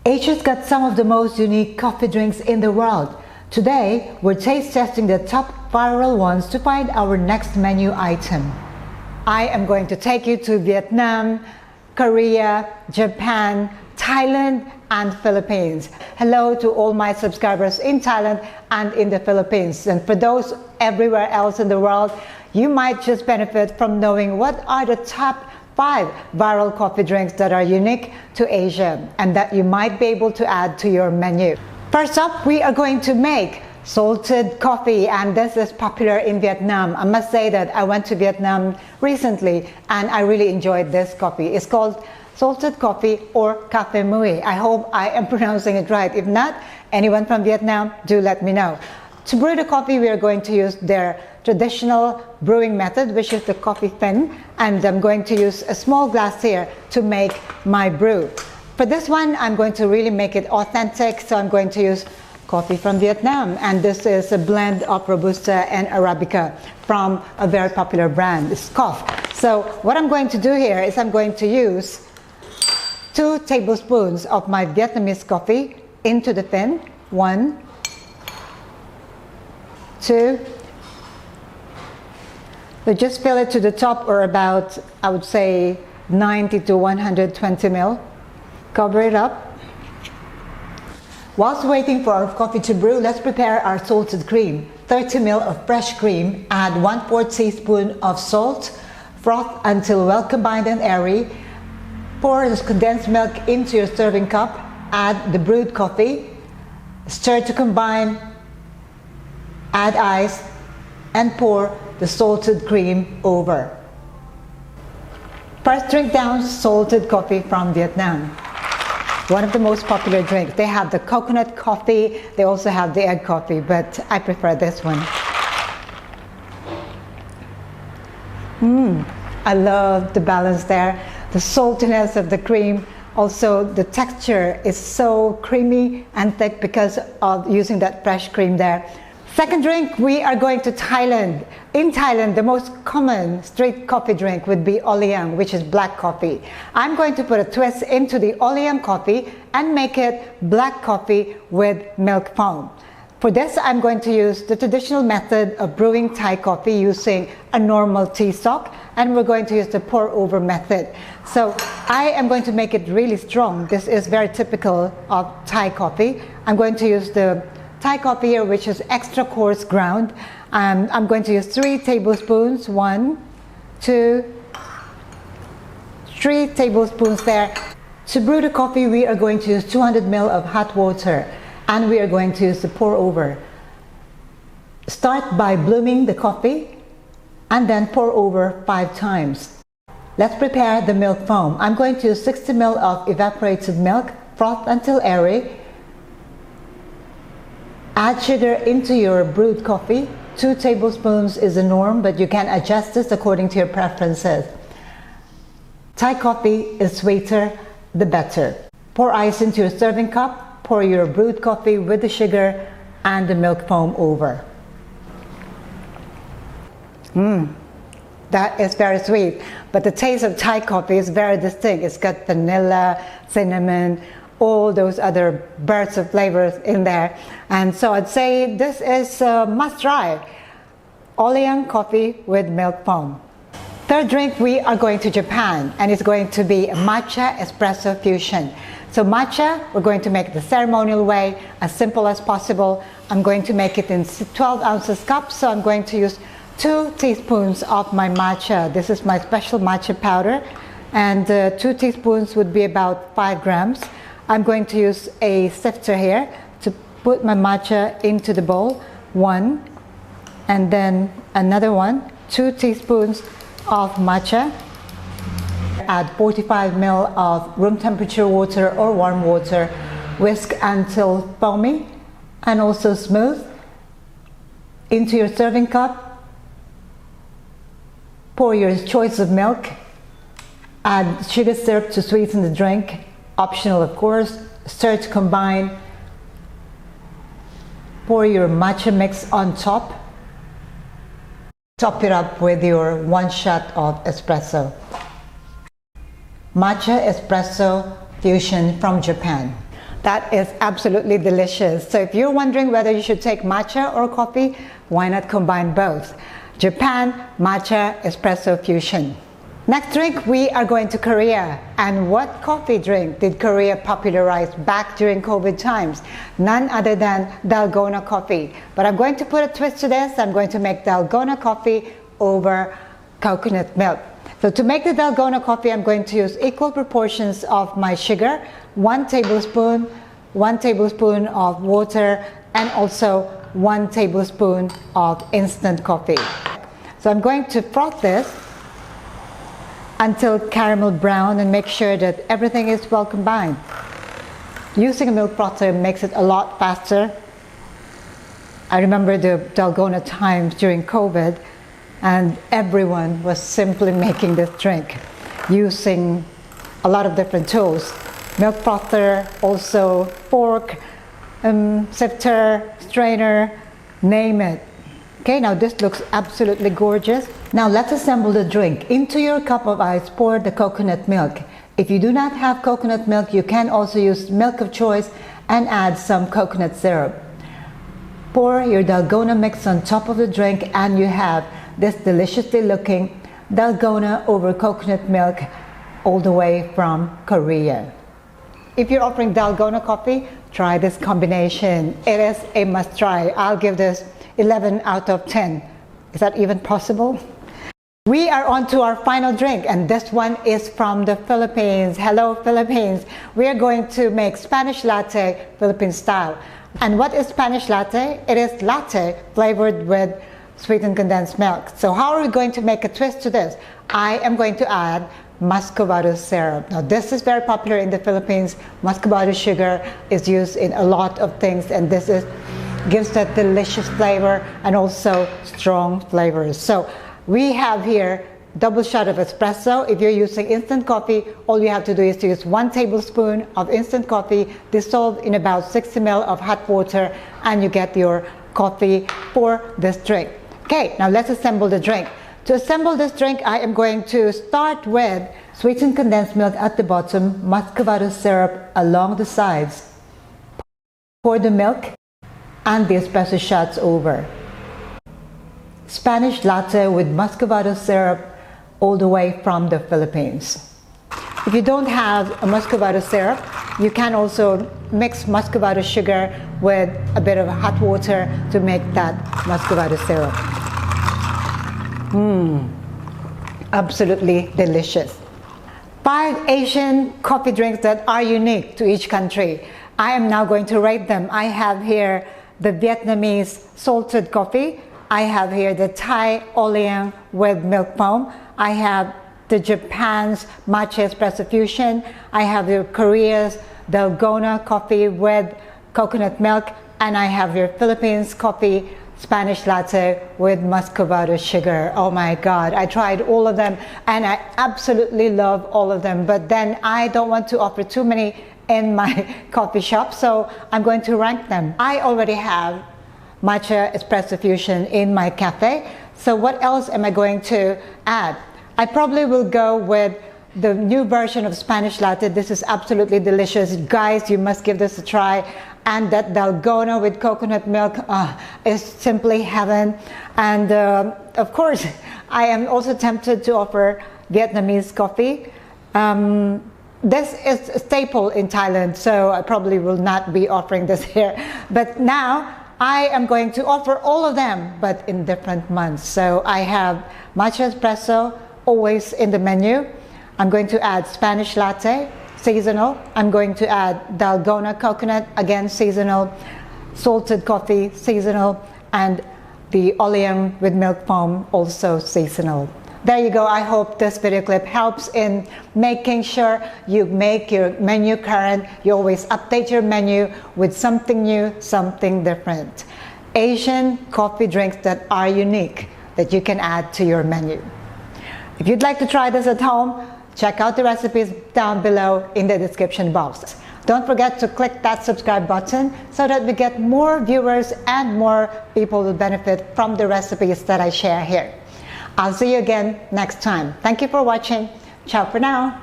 Asia's got some of the most unique coffee drinks in the world. Today, we're taste testing the top viral ones to find our next menu item. I am going to take you to Vietnam, Korea, Japan, Thailand, and Philippines. Hello to all my subscribers in Thailand and in the Philippines. And for those everywhere else in the world, you might just benefit from knowing what are the top 5 viral coffee drinks that are unique to Asia and that you might be able to add to your menu. First up, we are going to make salted coffee, and this is popular in Vietnam. I must say that I went to Vietnam recently and I really enjoyed this coffee. It's called salted coffee or café Muối. I hope I am pronouncing it right. If not, anyone from Vietnam, do let me know. To brew the coffee, we are going to use their traditional brewing method, which is the coffee fin, and I'm going to use a small glass here to make my brew. For this one, I'm going to really make it authentic, so I'm going to use coffee from Vietnam, and this is a blend of robusta and arabica from a very popular brand, it's Coff. So what I'm going to do here is I'm going to use 2 tablespoons of my Vietnamese coffee into the fin. 1, 2. So just fill it to the top, or about, I would say, 90 to 120 ml. Cover it up. Whilst waiting for our coffee to brew, let's prepare our salted cream. 30 ml of fresh cream, add 1/4 teaspoon of salt, froth until well combined and airy. Pour this condensed milk into your serving cup, add the brewed coffee, stir to combine, add ice, and pour the salted cream over. First, drink down salted coffee from Vietnam. One of the most popular drinks. They have the coconut coffee, they also have the egg coffee, but I prefer this one. I love the balance there. The saltiness of the cream, also the texture is so creamy and thick because of using that fresh cream there. Second drink, we are going to Thailand. In Thailand, the most common street coffee drink would be Oliang, which is black coffee. I'm going to put a twist into the Oliang coffee and make it black coffee with milk foam. For this, I'm going to use the traditional method of brewing Thai coffee using a normal tea stock, and we're going to use the pour over method. So I am going to make it really strong. This is very typical of Thai coffee. I'm going to use the Thai coffee here, which is extra coarse ground. I'm going to use 3 tablespoons. 1, 2, 3 tablespoons there. To brew the coffee, we are going to use 200 ml of hot water, and we are going to use the pour over. Start by blooming the coffee and then pour over 5 times. Let's prepare the milk foam. I'm going to use 60 ml of evaporated milk, froth until airy. Add sugar into your brewed coffee. 2 tablespoons is the norm, but you can adjust this according to your preferences. Thai coffee is sweeter, the better. Pour ice into your serving cup. Pour your brewed coffee with the sugar and the milk foam over. That is very sweet, but the taste of Thai coffee is very distinct. It's got vanilla, cinnamon, all those other bursts of flavors in there, and so I'd say this is a must try. Oliang coffee with milk foam. Third drink, we are going to Japan, and it's going to be a matcha espresso fusion. So matcha, we're going to make it the ceremonial way, as simple as possible. I'm going to make it in 12 ounces cups, so I'm going to use 2 teaspoons of my matcha. This is my special matcha powder, and 2 teaspoons would be about 5 grams. I'm going to use a sifter here to put my matcha into the bowl. 1, and then another one. 2 teaspoons of matcha. Add 45 ml of room temperature water or warm water. Whisk until foamy and also smooth. Into your serving cup, pour your choice of milk. Add sugar syrup to sweeten the drink. Optional, of course. Stir to combine. Pour your matcha mix on top. Top it up with your 1 shot of espresso. Matcha espresso fusion from Japan. That is absolutely delicious. So if you're wondering whether you should take matcha or coffee, why not combine both? Japan Matcha Espresso Fusion. Next drink, we are going to Korea. And what coffee drink did Korea popularize back during COVID times? None other than Dalgona coffee. But I'm going to put a twist to this. I'm going to make Dalgona coffee over coconut milk. So to make the Dalgona coffee, I'm going to use equal proportions of my sugar, 1 tablespoon of water, and also 1 tablespoon of instant coffee. So I'm going to froth this until caramel brown and make sure that everything is well combined. Using a milk frother makes it a lot faster. I remember the Dalgona times during COVID, and everyone was simply making this drink using a lot of different tools. Milk frother, also fork, sifter, strainer, name it. Okay, now this looks absolutely gorgeous. Now let's assemble the drink. Into your cup of ice, pour the coconut milk. If you do not have coconut milk, you can also use milk of choice and add some coconut syrup. Pour your Dalgona mix on top of the drink and you have this deliciously looking Dalgona over coconut milk all the way from Korea. If you're offering Dalgona coffee, try this combination. It is a must try. I'll give this 11 out of 10. Is that even possible? We are on to our final drink, and this one is from the Philippines. Hello, Philippines. We are going to make Spanish latte Philippine style. And what is Spanish latte? It is latte flavored with sweetened condensed milk. So how are we going to make a twist to this? I am going to add Muscovado syrup. Now this is very popular in the Philippines. Muscovado sugar is used in a lot of things, and this gives that delicious flavor and also strong flavors. So we have here double shot of espresso. If you're using instant coffee, all you have to do is to use 1 tablespoon of instant coffee dissolved in about 60 ml of hot water, and you get your coffee for this drink. Okay, now let's assemble the drink. To assemble this drink, I am going to start with sweetened condensed milk at the bottom, Muscovado syrup along the sides. Pour the milk and the espresso shots over. Spanish latte with Muscovado syrup all the way from the Philippines. If you don't have a Muscovado syrup, you can also mix Muscovado sugar with a bit of hot water to make that Muscovado syrup. Absolutely delicious. 5 Asian coffee drinks that are unique to each country. I am now going to rate them. I have here the Vietnamese salted coffee. I have here the Thai Oliang with milk foam. I have the Japan's Matcha Espresso Fusion. I have the Korea's Dalgona coffee with coconut milk. And I have your Philippines coffee Spanish latte with Muscovado sugar. Oh my God, I tried all of them and I absolutely love all of them. But then I don't want to offer too many in my coffee shop, so I'm going to rank them. I already have Matcha Espresso Fusion in my cafe, so what else am I going to add? I probably will go with the new version of Spanish latte. This is absolutely delicious. Guys, you must give this a try. And that Dalgona with coconut milk is simply heaven. And of course, I am also tempted to offer Vietnamese coffee. This is a staple in Thailand, so I probably will not be offering this here. But now, I am going to offer all of them, but in different months. So I have Matcha Espresso, always in the menu. I'm going to add Spanish latte, seasonal. I'm going to add Dalgona coconut, again seasonal. Salted coffee, seasonal. And the Oliang with milk foam, also seasonal. There you go. I hope this video clip helps in making sure you make your menu current. You always update your menu with something new, something different. Asian coffee drinks that are unique that you can add to your menu. If you'd like to try this at home, check out the recipes down below in the description box. Don't forget to click that subscribe button so that we get more viewers and more people will benefit from the recipes that I share here. I'll see you again next time. Thank you for watching. Ciao for now.